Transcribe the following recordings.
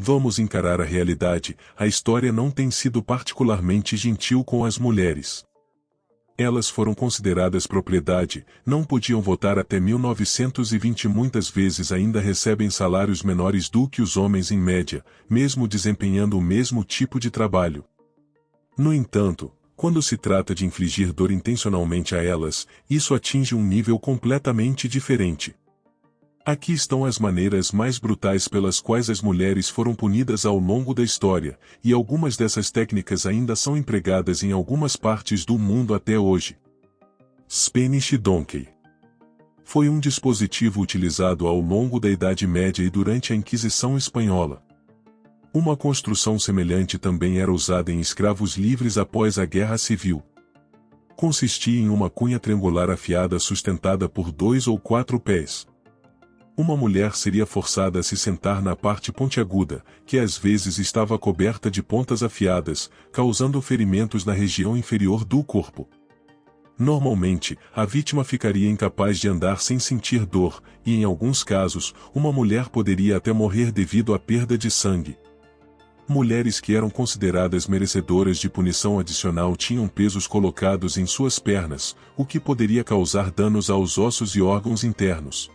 Vamos encarar a realidade: a história não tem sido particularmente gentil com as mulheres. Elas foram consideradas propriedade, não podiam votar até 1920 e muitas vezes ainda recebem salários menores do que os homens em média, mesmo desempenhando o mesmo tipo de trabalho. No entanto, quando se trata de infligir dor intencionalmente a elas, isso atinge um nível completamente diferente. Aqui estão as maneiras mais brutais pelas quais as mulheres foram punidas ao longo da história, e algumas dessas técnicas ainda são empregadas em algumas partes do mundo até hoje. Spanish Donkey foi um dispositivo utilizado ao longo da Idade Média e durante a Inquisição Espanhola. Uma construção semelhante também era usada em escravos livres após a Guerra Civil. Consistia em uma cunha triangular afiada sustentada por 2 ou 4 pés. Uma mulher seria forçada a se sentar na parte pontiaguda, que às vezes estava coberta de pontas afiadas, causando ferimentos na região inferior do corpo. Normalmente, a vítima ficaria incapaz de andar sem sentir dor, e em alguns casos, uma mulher poderia até morrer devido à perda de sangue. Mulheres que eram consideradas merecedoras de punição adicional tinham pesos colocados em suas pernas, o que poderia causar danos aos ossos e órgãos internos.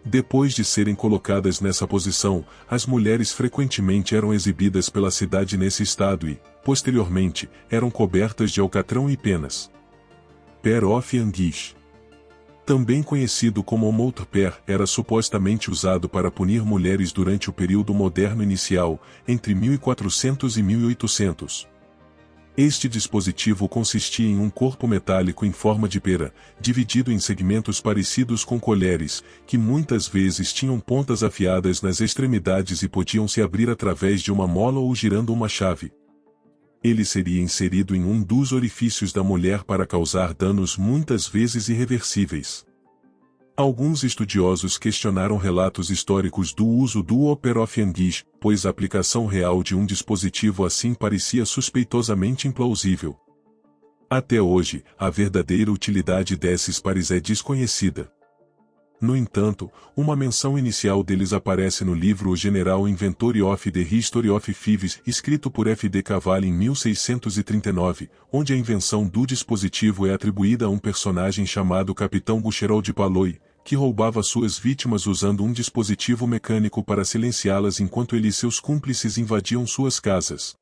Depois de serem colocadas nessa posição, as mulheres frequentemente eram exibidas pela cidade nesse estado e, posteriormente, eram cobertas de alcatrão e penas. Per of anguish, também conhecido como moutper, era supostamente usado para punir mulheres durante o período moderno inicial, entre 1400 e 1800. Este dispositivo consistia em um corpo metálico em forma de pera, dividido em segmentos parecidos com colheres, que muitas vezes tinham pontas afiadas nas extremidades e podiam se abrir através de uma mola ou girando uma chave. Ele seria inserido em um dos orifícios da mulher para causar danos muitas vezes irreversíveis. Alguns estudiosos questionaram relatos históricos do uso do Per of anguish, pois a aplicação real de um dispositivo assim parecia suspeitosamente implausível. Até hoje, a verdadeira utilidade desses pares é desconhecida. No entanto, uma menção inicial deles aparece no livro O General Inventory of the History of Thieves, escrito por F. D. Cavalli em 1639, onde a invenção do dispositivo é atribuída a um personagem chamado Capitão Boucherol de Paloy, que roubava suas vítimas usando um dispositivo mecânico para silenciá-las enquanto ele e seus cúmplices invadiam suas casas.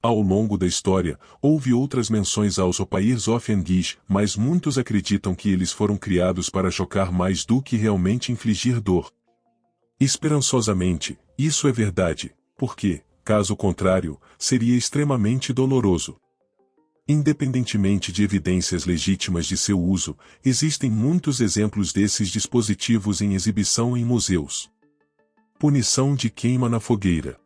Ao longo da história, houve outras menções aos Opairs of Anguish, mas muitos acreditam que eles foram criados para chocar mais do que realmente infligir dor. Esperançosamente, isso é verdade, porque, caso contrário, seria extremamente doloroso. Independentemente de evidências legítimas de seu uso, existem muitos exemplos desses dispositivos em exibição em museus. Punição de queima na fogueira.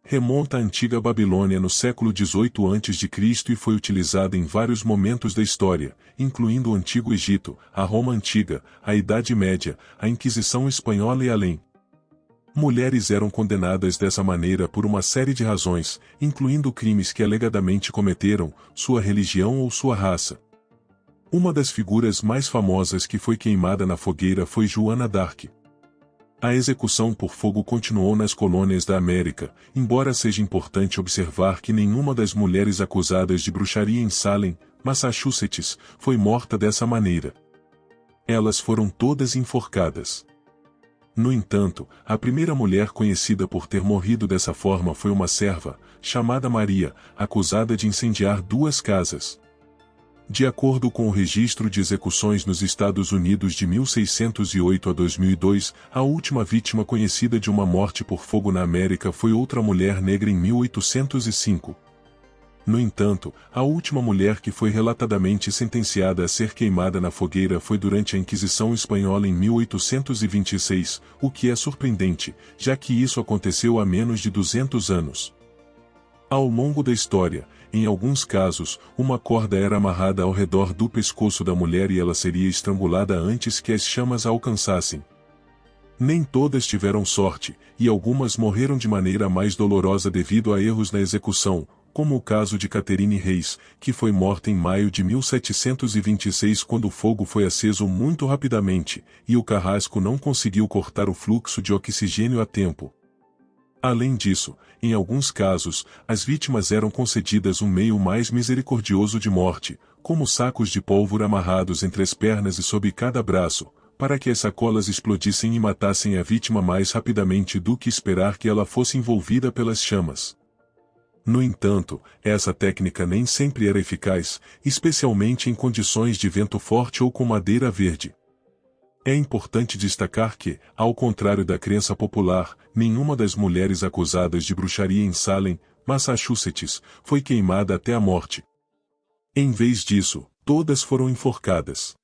Remonta à antiga Babilônia no século XVIII a.C. e foi utilizada em vários momentos da história, incluindo o Antigo Egito, a Roma Antiga, a Idade Média, a Inquisição Espanhola e além. Mulheres eram condenadas dessa maneira por uma série de razões, incluindo crimes que alegadamente cometeram, sua religião ou sua raça. Uma das figuras mais famosas que foi queimada na fogueira foi Joana d'Arc. A execução por fogo continuou nas colônias da América, embora seja importante observar que nenhuma das mulheres acusadas de bruxaria em Salem, Massachusetts, foi morta dessa maneira. Elas foram todas enforcadas. No entanto, a primeira mulher conhecida por ter morrido dessa forma foi uma serva, chamada Maria, acusada de incendiar 2 casas. De acordo com o registro de execuções nos Estados Unidos de 1608 a 2002, a última vítima conhecida de uma morte por fogo na América foi outra mulher negra em 1805. No entanto, a última mulher que foi relatadamente sentenciada a ser queimada na fogueira foi durante a Inquisição Espanhola em 1826, o que é surpreendente, já que isso aconteceu há menos de 200 anos. Ao longo da história, em alguns casos, uma corda era amarrada ao redor do pescoço da mulher e ela seria estrangulada antes que as chamas a alcançassem. Nem todas tiveram sorte, e algumas morreram de maneira mais dolorosa devido a erros na execução, como o caso de Catherine Reis, que foi morta em maio de 1726 quando o fogo foi aceso muito rapidamente, e o carrasco não conseguiu cortar o fluxo de oxigênio a tempo. Além disso, em alguns casos, as vítimas eram concedidas um meio mais misericordioso de morte, como sacos de pólvora amarrados entre as pernas e sob cada braço, para que as sacolas explodissem e matassem a vítima mais rapidamente do que esperar que ela fosse envolvida pelas chamas. No entanto, essa técnica nem sempre era eficaz, especialmente em condições de vento forte ou com madeira verde. É importante destacar que, ao contrário da crença popular, nenhuma das mulheres acusadas de bruxaria em Salem, Massachusetts, foi queimada até a morte. Em vez disso, todas foram enforcadas.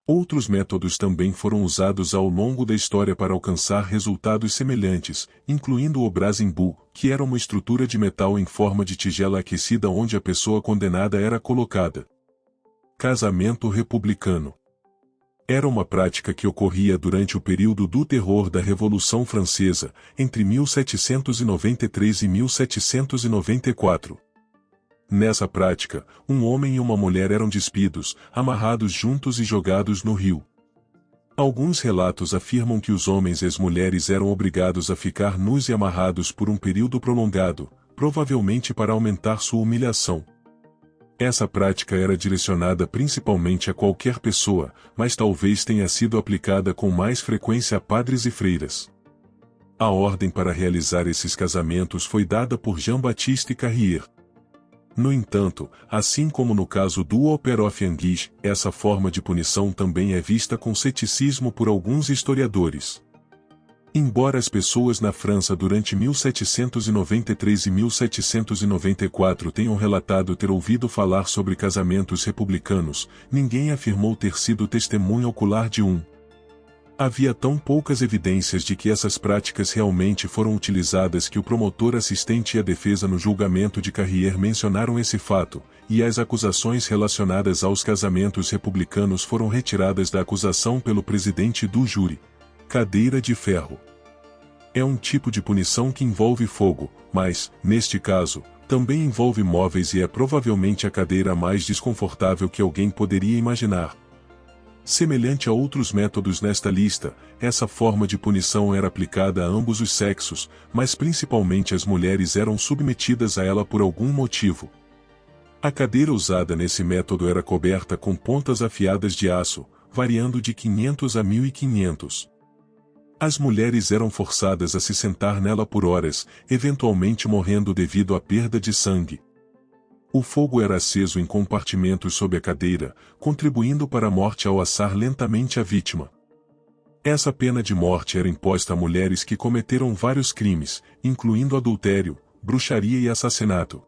Outros métodos também foram usados ao longo da história para alcançar resultados semelhantes, incluindo o Brazen Bull, que era uma estrutura de metal em forma de tigela aquecida onde a pessoa condenada era colocada. Casamento republicano. Era uma prática que ocorria durante o período do terror da Revolução Francesa, entre 1793 e 1794. Nessa prática, um homem e uma mulher eram despidos, amarrados juntos e jogados no rio. Alguns relatos afirmam que os homens e as mulheres eram obrigados a ficar nus e amarrados por um período prolongado, provavelmente para aumentar sua humilhação. Essa prática era direcionada principalmente a qualquer pessoa, mas talvez tenha sido aplicada com mais frequência a padres e freiras. A ordem para realizar esses casamentos foi dada por Jean-Baptiste Carrier. No entanto, assim como no caso do Opéra of Anguille, essa forma de punição também é vista com ceticismo por alguns historiadores. Embora as pessoas na França durante 1793 e 1794 tenham relatado ter ouvido falar sobre casamentos republicanos, ninguém afirmou ter sido testemunha ocular de um. Havia tão poucas evidências de que essas práticas realmente foram utilizadas que o promotor assistente e a defesa no julgamento de Carrier mencionaram esse fato, e as acusações relacionadas aos casamentos republicanos foram retiradas da acusação pelo presidente do júri. Cadeira de ferro. É um tipo de punição que envolve fogo, mas, neste caso, também envolve móveis e é provavelmente a cadeira mais desconfortável que alguém poderia imaginar. Semelhante a outros métodos nesta lista, essa forma de punição era aplicada a ambos os sexos, mas principalmente as mulheres eram submetidas a ela por algum motivo. A cadeira usada nesse método era coberta com pontas afiadas de aço, variando de 500 a 1500. As mulheres eram forçadas a se sentar nela por horas, eventualmente morrendo devido à perda de sangue. O fogo era aceso em compartimentos sob a cadeira, contribuindo para a morte ao assar lentamente a vítima. Essa pena de morte era imposta a mulheres que cometeram vários crimes, incluindo adultério, bruxaria e assassinato.